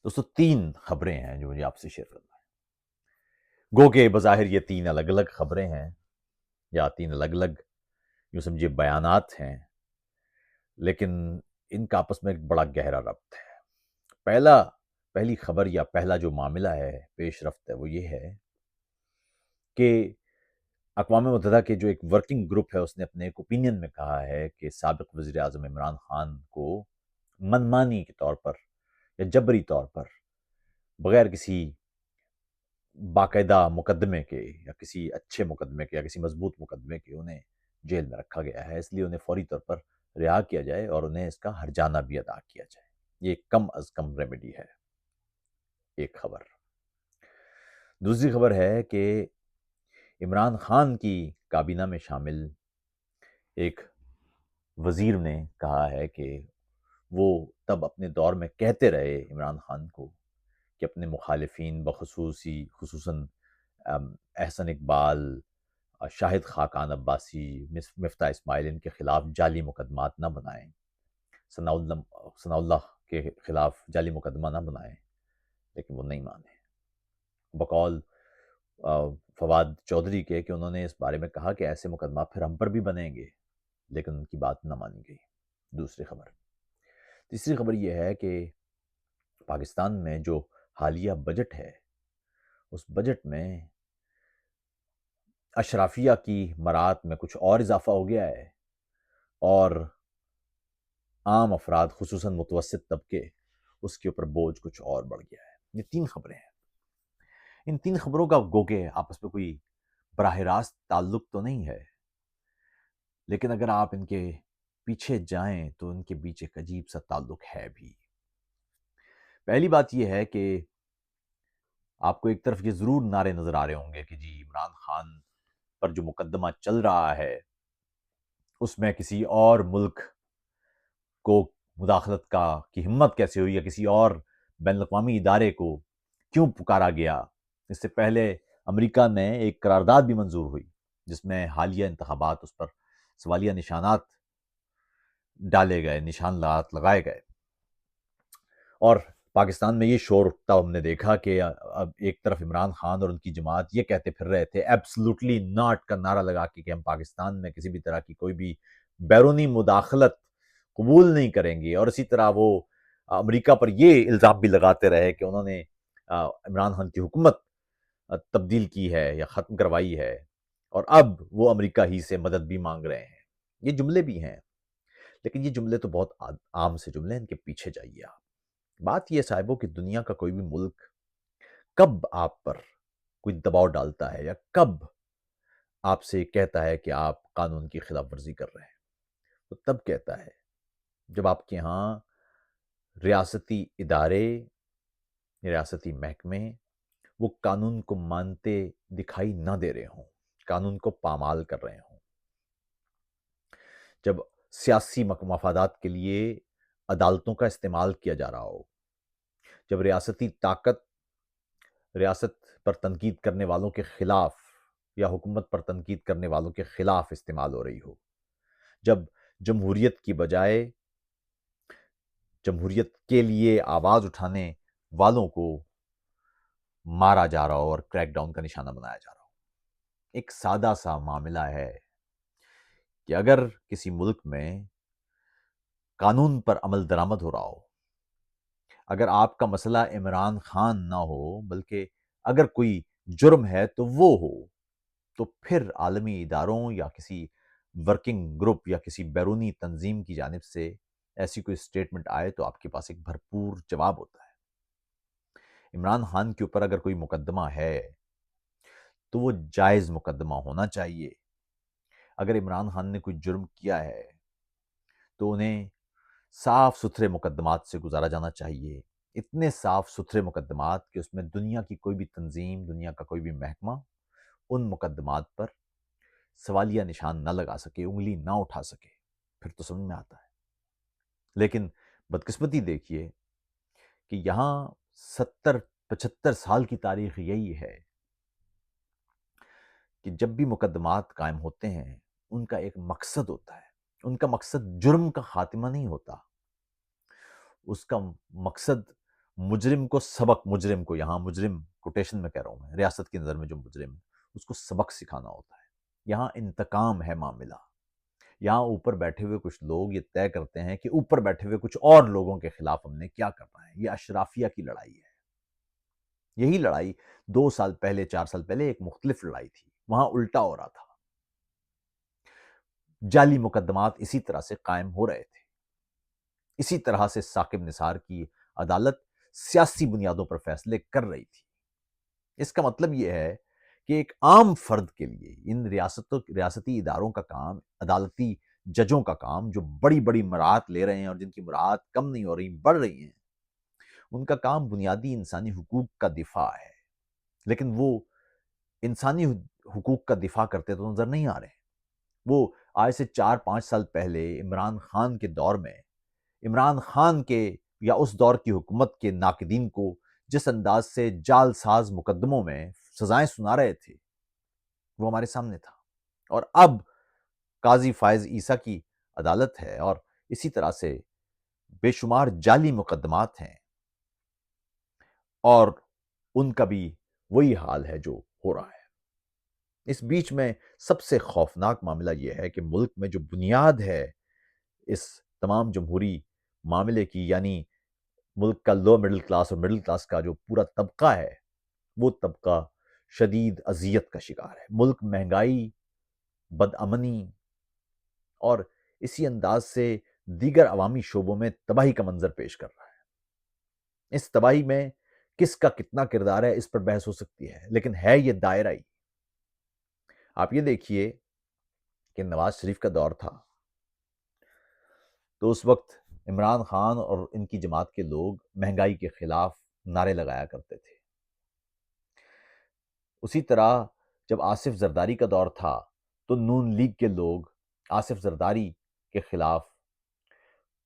دوستو 3 خبریں ہیں جو مجھے آپ سے شیئر کرنا ہے۔ گو کہ بظاہر یہ 3 الگ الگ خبریں ہیں یا 3 الگ الگ یوں سمجھے بیانات ہیں، لیکن ان کا آپس میں ایک بڑا گہرا ربط ہے۔ پہلی خبر یا پہلا جو معاملہ ہے، پیش رفت ہے، وہ یہ ہے کہ اقوام متحدہ کے جو ایک ورکنگ گروپ ہے اس نے اپنے ایک اوپینین میں کہا ہے کہ سابق وزیر اعظم عمران خان کو منمانی کے طور پر یا جبری طور پر بغیر کسی باقاعدہ مقدمے کے یا کسی اچھے مقدمے کے یا کسی مضبوط مقدمے کے انہیں جیل میں رکھا گیا ہے، اس لیے انہیں فوری طور پر رہا کیا جائے اور انہیں اس کا ہرجانہ بھی ادا کیا جائے۔ یہ کم از کم ریمیڈی ہے، ایک خبر۔ دوسری خبر ہے کہ عمران خان کی کابینہ میں شامل ایک وزیر نے کہا ہے کہ وہ تب اپنے دور میں کہتے رہے عمران خان کو کہ اپنے مخالفین خصوصاً احسن اقبال، شاہد خاقان عباسی، مفتاح اسماعیل، ان کے خلاف جعلی مقدمات نہ بنائیں، ثناء اللہ کے خلاف جعلی مقدمہ نہ بنائیں، لیکن وہ نہیں مانے۔ بقول فواد چودھری کے کہ انہوں نے اس بارے میں کہا کہ ایسے مقدمات پھر ہم پر بھی بنیں گے، لیکن ان کی بات نہ مانی گئی۔ دوسری خبر۔ تیسری خبر یہ ہے کہ پاکستان میں جو حالیہ بجٹ ہے، اس بجٹ میں اشرافیہ کی مراعات میں کچھ اور اضافہ ہو گیا ہے اور عام افراد خصوصاً متوسط طبقے اس کے اوپر بوجھ کچھ اور بڑھ گیا ہے۔ یہ 3 خبریں ہیں۔ ان 3 خبروں کا گو کہ آپس میں کوئی براہ راست تعلق تو نہیں ہے، لیکن اگر آپ ان کے پیچھے جائیں تو ان کے بیچ ایک عجیب سا تعلق ہے بھی۔ پہلی بات یہ ہے کہ آپ کو ایک طرف یہ ضرور نعرے نظر آ رہے ہوں گے کہ جی عمران خان پر جو مقدمہ چل رہا ہے اس میں کسی اور ملک کو مداخلت کی ہمت کیسے ہوئی، یا کسی اور بین الاقوامی ادارے کو کیوں پکارا گیا۔ اس سے پہلے امریکہ میں ایک قرارداد بھی منظور ہوئی جس میں حالیہ انتخابات اس پر سوالیہ نشانات ڈالے گئے، نشانات لگائے گئے، اور پاکستان میں یہ شور اٹھتا ہم نے دیکھا کہ اب ایک طرف عمران خان اور ان کی جماعت یہ کہتے پھر رہے تھے ایبسلوٹلی ناٹ کا نعرہ لگا کے کہ ہم پاکستان میں کسی بھی طرح کی کوئی بھی بیرونی مداخلت قبول نہیں کریں گے، اور اسی طرح وہ امریکہ پر یہ الزام بھی لگاتے رہے کہ انہوں نے عمران خان کی حکومت تبدیل کی ہے یا ختم کروائی ہے، اور اب وہ امریکہ ہی سے مدد بھی مانگ رہے ہیں۔ یہ جملے بھی ہیں، لیکن یہ جملے تو بہت عام سے جملے ہیں، ان کے پیچھے جائیے آپ۔ بات یہ صاحبوں کہ دنیا کا کوئی بھی ملک کب آپ پر کوئی دباؤ ڈالتا ہے یا کب آپ سے کہتا ہے کہ آپ قانون کی خلاف ورزی کر رہے ہیں، وہ تب کہتا ہے جب آپ کے ہاں ریاستی ادارے، ریاستی محکمے وہ قانون کو مانتے دکھائی نہ دے رہے ہوں، قانون کو پامال کر رہے ہوں، جب سیاسی مفادات کے لیے عدالتوں کا استعمال کیا جا رہا ہو، جب ریاستی طاقت ریاست پر تنقید کرنے والوں کے خلاف یا حکومت پر تنقید کرنے والوں کے خلاف استعمال ہو رہی ہو، جب جمہوریت کی بجائے جمہوریت کے لیے آواز اٹھانے والوں کو مارا جا رہا ہو اور کریک ڈاؤن کا نشانہ بنایا جا رہا ہو۔ ایک سادہ سا معاملہ ہے کہ اگر کسی ملک میں قانون پر عمل درآمد ہو رہا ہو، اگر آپ کا مسئلہ عمران خان نہ ہو بلکہ اگر کوئی جرم ہے تو وہ ہو، تو پھر عالمی اداروں یا کسی ورکنگ گروپ یا کسی بیرونی تنظیم کی جانب سے ایسی کوئی سٹیٹمنٹ آئے تو آپ کے پاس ایک بھرپور جواب ہوتا ہے۔ عمران خان کے اوپر اگر کوئی مقدمہ ہے تو وہ جائز مقدمہ ہونا چاہیے۔ اگر عمران خان نے کوئی جرم کیا ہے تو انہیں صاف ستھرے مقدمات سے گزارا جانا چاہیے، اتنے صاف ستھرے مقدمات کہ اس میں دنیا کی کوئی بھی تنظیم، دنیا کا کوئی بھی محکمہ ان مقدمات پر سوالیہ نشان نہ لگا سکے، انگلی نہ اٹھا سکے، پھر تو سمجھ میں آتا ہے۔ لیکن بدقسمتی دیکھیے کہ یہاں 75 سال کی تاریخ یہی ہے کہ جب بھی مقدمات قائم ہوتے ہیں ان کا ایک مقصد ہوتا ہے، ان کا مقصد جرم کا خاتمہ نہیں ہوتا، اس کا مقصد مجرم کو سبق، مجرم کو، یہاں مجرم کوٹیشن میں کہہ رہا ہوں میں، ریاست کی نظر میں جو مجرم ہے اس کو سبق سکھانا ہوتا ہے۔ یہاں انتقام ہے معاملہ، یہاں اوپر بیٹھے ہوئے کچھ لوگ یہ طے کرتے ہیں کہ اوپر بیٹھے ہوئے کچھ اور لوگوں کے خلاف ہم نے کیا کرنا ہے۔ یہ اشرافیہ کی لڑائی ہے۔ یہی لڑائی 2 سال پہلے، 4 سال پہلے ایک مختلف لڑائی تھی، وہاں الٹا ہو رہا تھا۔ جعلی مقدمات اسی طرح سے قائم ہو رہے تھے، اسی طرح سے ثاقب نثار کی عدالت سیاسی بنیادوں پر فیصلے کر رہی تھی۔ اس کا مطلب یہ ہے کہ ایک عام فرد کے لیے ان ریاستی اداروں کا کام، عدالتی ججوں کا کام جو بڑی بڑی مراعات لے رہے ہیں اور جن کی مراعات کم نہیں ہو رہی، بڑھ رہی ہیں، ان کا کام بنیادی انسانی حقوق کا دفاع ہے۔ لیکن وہ انسانی حقوق کا دفاع کرتے تو نظر نہیں آ رہے۔ وہ آج سے 4-5 سال پہلے عمران خان کے دور میں، عمران خان کے یا اس دور کی حکومت کے ناقدین کو جس انداز سے جعل ساز مقدموں میں سزائیں سنا رہے تھے، وہ ہمارے سامنے تھا۔ اور اب قاضی فائز عیسیٰ کی عدالت ہے اور اسی طرح سے بے شمار جعلی مقدمات ہیں، اور ان کا بھی وہی حال ہے جو ہو رہا ہے۔ اس بیچ میں سب سے خوفناک معاملہ یہ ہے کہ ملک میں جو بنیاد ہے اس تمام جمہوری معاملے کی، یعنی ملک کا لو مڈل کلاس اور مڈل کلاس کا جو پورا طبقہ ہے، وہ طبقہ شدید اذیت کا شکار ہے۔ ملک مہنگائی، بدامنی اور اسی انداز سے دیگر عوامی شعبوں میں تباہی کا منظر پیش کر رہا ہے۔ اس تباہی میں کس کا کتنا کردار ہے اس پر بحث ہو سکتی ہے، لیکن ہے یہ دائرہ ہی۔ آپ یہ دیکھیے کہ نواز شریف کا دور تھا تو اس وقت عمران خان اور ان کی جماعت کے لوگ مہنگائی کے خلاف نعرے لگایا کرتے تھے۔ اسی طرح جب آصف زرداری کا دور تھا تو نون لیگ کے لوگ آصف زرداری کے خلاف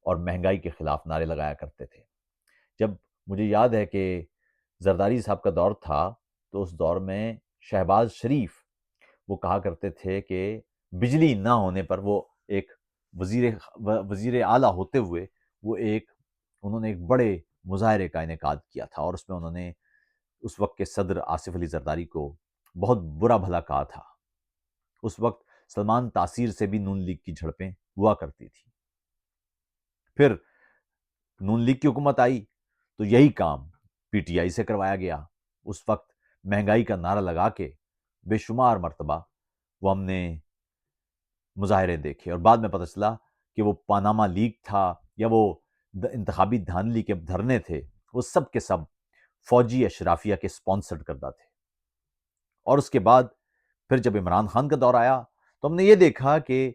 اور مہنگائی کے خلاف نعرے لگایا کرتے تھے۔ جب مجھے یاد ہے کہ زرداری صاحب کا دور تھا تو اس دور میں شہباز شریف وہ کہا کرتے تھے کہ بجلی نہ ہونے پر، وہ ایک وزیر اعلیٰ ہوتے ہوئے انہوں نے ایک بڑے مظاہرے کا انعقاد کیا تھا، اور اس میں انہوں نے اس وقت کے صدر آصف علی زرداری کو بہت برا بھلا کہا تھا۔ اس وقت سلمان تاثیر سے بھی نون لیگ کی جھڑپیں ہوا کرتی تھی۔ پھر نون لیگ کی حکومت آئی تو یہی کام پی ٹی آئی سے کروایا گیا۔ اس وقت مہنگائی کا نعرہ لگا کے بے شمار مرتبہ وہ ہم نے مظاہرے دیکھے، اور بعد میں پتہ چلا کہ وہ پاناما لیک تھا یا وہ انتخابی دھاندلی کے دھرنے تھے، وہ سب کے سب فوجی اشرافیہ کے سپانسرڈ کردہ تھے۔ اور اس کے بعد پھر جب عمران خان کا دور آیا تو ہم نے یہ دیکھا کہ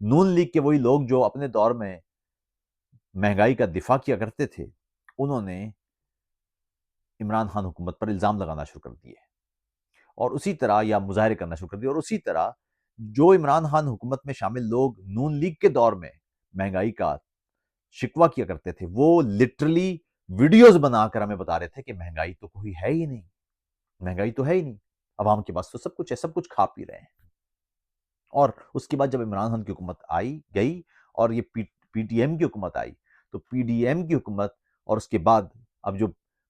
نون لیگ کے وہی لوگ جو اپنے دور میں مہنگائی کا دفاع کیا کرتے تھے، انہوں نے عمران خان حکومت پر الزام لگانا شروع کر دیے، اور اسی طرح یا مظاہرے کرنا شروع کر دیے، اور اسی طرح جو عمران خان حکومت میں شامل لوگ نون لیگ کے دور میں مہنگائی کا شکوہ کیا کرتے تھے، وہ لٹرلی ویڈیوز بنا کر ہمیں بتا رہے تھے کہ مہنگائی تو کوئی ہے ہی نہیں، مہنگائی تو ہے ہی نہیں، عوام کے پاس تو سب کچھ ہے، سب کچھ کھا پی رہے ہیں۔ اور اس کے بعد جب عمران خان کی حکومت گئی اور یہ پی ٹی ایم کی حکومت آئی، تو پی ڈی ایم کی حکومت اور اس کے بعد اب جو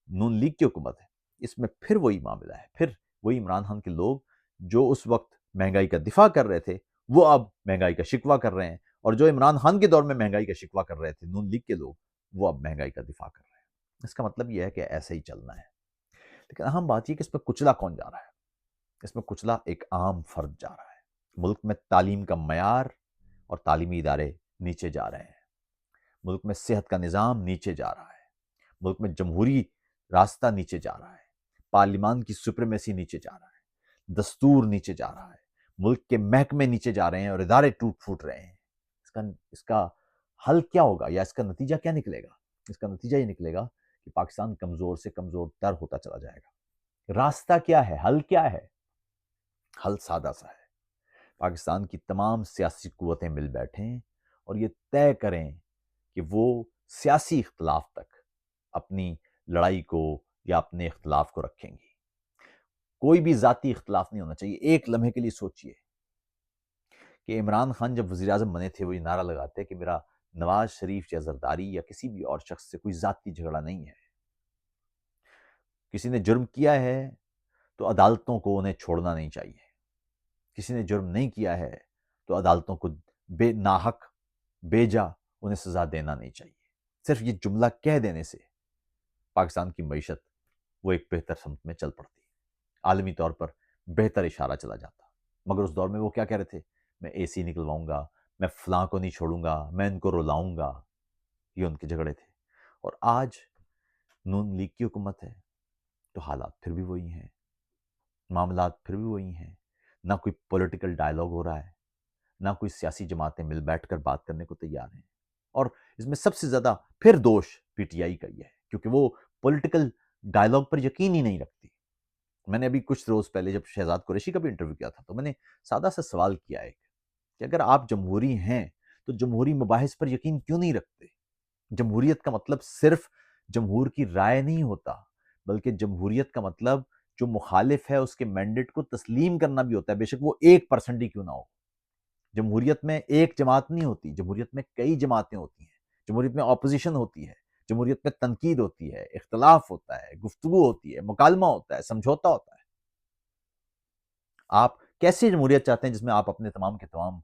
نون لیگ کی حکومت ہے، اس میں پھر وہی معاملہ ہے، پھر وہی عمران خان کے لوگ جو اس وقت مہنگائی کا دفاع کر رہے تھے وہ اب مہنگائی کا شکوہ کر رہے ہیں، اور جو عمران خان کے دور میں مہنگائی کا شکوہ کر رہے تھے نون لیگ کے لوگ، وہ اب مہنگائی کا دفاع کر رہے ہیں۔ اس کا مطلب یہ ہے کہ ایسے ہی چلنا ہے۔ لیکن اہم بات یہ کہ اس پہ کچلا کون جا رہا ہے؟ اس میں کچلا ایک عام فرد جا رہا ہے۔ ملک میں تعلیم کا معیار اور تعلیمی ادارے نیچے جا رہے ہیں، ملک میں صحت کا نظام نیچے جا رہا ہے، ملک میں جمہوری راستہ نیچے جا رہا ہے، پارلیمان کی سپریمیسی نیچے جا رہا ہے، دستور نیچے جا رہا ہے، ملک کے محکمے نیچے جا رہے ہیں اور ادارے ٹوٹ پھوٹ رہے ہیں۔ اس کا حل کیا ہوگا یا اس کا نتیجہ کیا نکلے گا؟ اس کا نتیجہ یہ نکلے گا کہ پاکستان کمزور سے کمزور تر ہوتا چلا جائے گا۔ راستہ کیا ہے؟ حل کیا ہے؟ حل سادہ سا ہے۔ پاکستان کی تمام سیاسی قوتیں مل بیٹھیں اور یہ طے کریں کہ وہ سیاسی اختلاف تک اپنی لڑائی کو یا اپنے اختلاف کو رکھیں گی۔ کوئی بھی ذاتی اختلاف نہیں ہونا چاہیے۔ ایک لمحے کے لیے سوچئے کہ عمران خان جب وزیر اعظم بنے تھے وہ یہ نعرہ لگاتے کہ میرا نواز شریف یا زرداری یا کسی بھی اور شخص سے کوئی ذاتی جھگڑا نہیں ہے، کسی نے جرم کیا ہے تو عدالتوں کو انہیں چھوڑنا نہیں چاہیے، کسی نے جرم نہیں کیا ہے تو عدالتوں کو بے ناحق بے جا انہیں سزا دینا نہیں چاہیے۔ صرف یہ جملہ کہہ دینے سے پاکستان کی معیشت وہ ایک بہتر سمت میں چل پڑتی، عالمی طور پر بہتر اشارہ چلا جاتا۔ مگر اس دور میں وہ کیا کہہ رہے تھے؟ میں اے سی نکلواؤں گا، میں فلاں کو نہیں چھوڑوں گا، میں ان کو رلاؤں گا، یہ ان کے جھگڑے تھے۔ اور آج نون لیگ کی حکومت ہے تو حالات پھر بھی وہی ہیں، معاملات پھر بھی وہی ہیں، نہ کوئی پولیٹیکل ڈائلاگ ہو رہا ہے، نہ کوئی سیاسی جماعتیں مل بیٹھ کر بات کرنے کو تیار ہیں۔ اور اس میں سب سے زیادہ پھر دوش پی ٹی آئی کا ہی ہے، کیونکہ وہ پولیٹیکل ڈائلاگ پر یقین ہی نہیں رکھتی۔ میں نے ابھی کچھ روز پہلے جب شہزاد قریشی کا بھی انٹرویو کیا تھا تو میں نے سادہ سا سوال کیا ہے کہ اگر آپ جمہوری ہیں تو جمہوری مباحث پر یقین کیوں نہیں رکھتے؟ جمہوریت کا مطلب صرف جمہور کی رائے نہیں ہوتا، بلکہ جمہوریت کا مطلب جو مخالف ہے اس کے مینڈیٹ کو تسلیم کرنا بھی ہوتا ہے، بے شک وہ 1% ہی کیوں نہ ہو۔ جمہوریت میں ایک جماعت نہیں ہوتی، جمہوریت میں کئی جماعتیں ہوتی ہیں، جمہوریت میں اپوزیشن ہوتی ہے، جمہوریت میں تنقید ہوتی ہے، اختلاف ہوتا ہے، گفتگو ہوتی ہے، مکالمہ ہوتا ہے، سمجھوتا ہوتا ہے۔ آپ کیسی جمہوریت چاہتے ہیں جس میں آپ اپنے تمام کے تمام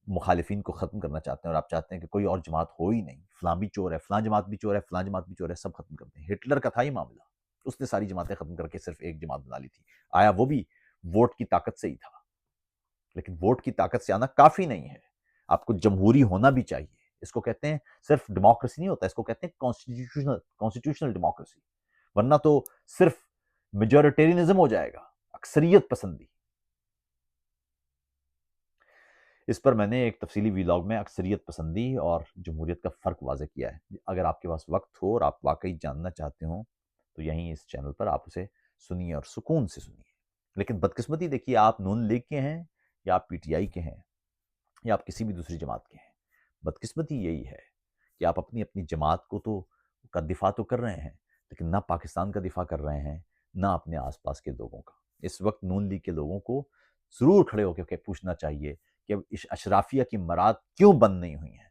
مخالفین کو ختم کرنا چاہتے ہیں اور آپ چاہتے ہیں کہ کوئی اور جماعت ہو ہی نہیں، فلاں بھی چور ہے، فلاں جماعت بھی چور ہے، فلاں جماعت بھی چور ہے، سب ختم کرتے ہیں۔ ہٹلر کا تھا ہی معاملہ، اس نے ساری جماعتیں ختم کر کے صرف ایک جماعت بنا لی تھی، آیا وہ بھی ووٹ کی طاقت سے ہی تھا، لیکن ووٹ کی طاقت سے آنا کافی نہیں ہے، آپ کو جمہوری ہونا بھی چاہیے۔ اس کو کہتے ہیں صرف ڈیموکریسی نہیں ہوتا، اس کو کہتے ہیں کانسٹیٹیوشنل ڈیموکریسی، ورنہ تو صرف میجورٹیرینزم ہو جائے گا، اکثریت پسندی۔ اس پر میں نے ایک تفصیلی ویلاگ میں اکثریت پسندی اور جمہوریت کا فرق واضح کیا ہے۔ اگر آپ کے پاس وقت ہو اور آپ واقعی جاننا چاہتے ہوں تو یہیں اس چینل پر آپ اسے سنیے اور سکون سے سنیے۔ لیکن بدقسمتی دیکھیے، آپ نون لیگ کے ہیں یا آپ پی ٹی آئی کے ہیں یا آپ کسی بھی دوسری جماعت کے ہیں، بدقسمتی یہی ہے کہ آپ اپنی جماعت کا دفاع تو کر رہے ہیں، لیکن نہ پاکستان کا دفاع کر رہے ہیں، نہ اپنے آس پاس کے لوگوں کا۔ اس وقت نون لیگ کے لوگوں کو ضرور کھڑے ہو کے پوچھنا چاہیے کہ اشرافیہ کی مراد کیوں بند نہیں ہوئی ہیں۔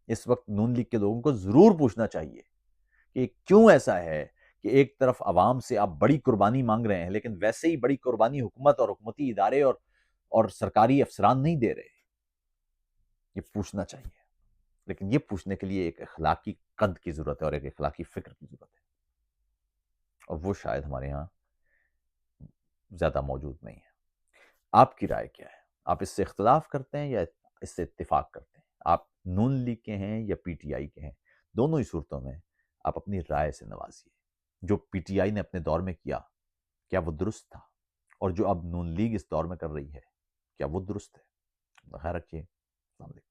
اس وقت نون لیگ کے لوگوں کو ضرور پوچھنا چاہیے کہ کیوں ایسا ہے کہ ایک طرف عوام سے آپ بڑی قربانی مانگ رہے ہیں لیکن ویسے ہی بڑی قربانی حکومت اور حکومتی ادارے اور سرکاری افسران نہیں دے رہے۔ یہ پوچھنا چاہیے، لیکن یہ پوچھنے کے لیے ایک اخلاقی قد کی ضرورت ہے اور ایک اخلاقی فکر کی ضرورت ہے، اور وہ شاید ہمارے ہاں زیادہ موجود نہیں ہے۔ آپ کی رائے کیا ہے؟ آپ اس سے اختلاف کرتے ہیں یا اس سے اتفاق کرتے ہیں؟ آپ نون لیگ کے ہیں یا پی ٹی آئی کے ہیں؟ دونوں ہی صورتوں میں آپ اپنی رائے سے نوازیے۔ جو پی ٹی آئی نے اپنے دور میں کیا وہ درست تھا؟ اور جو اب نون لیگ اس دور میں کر رہی ہے، کیا وہ درست ہے؟ خیر رکھیے، السلام علیکم۔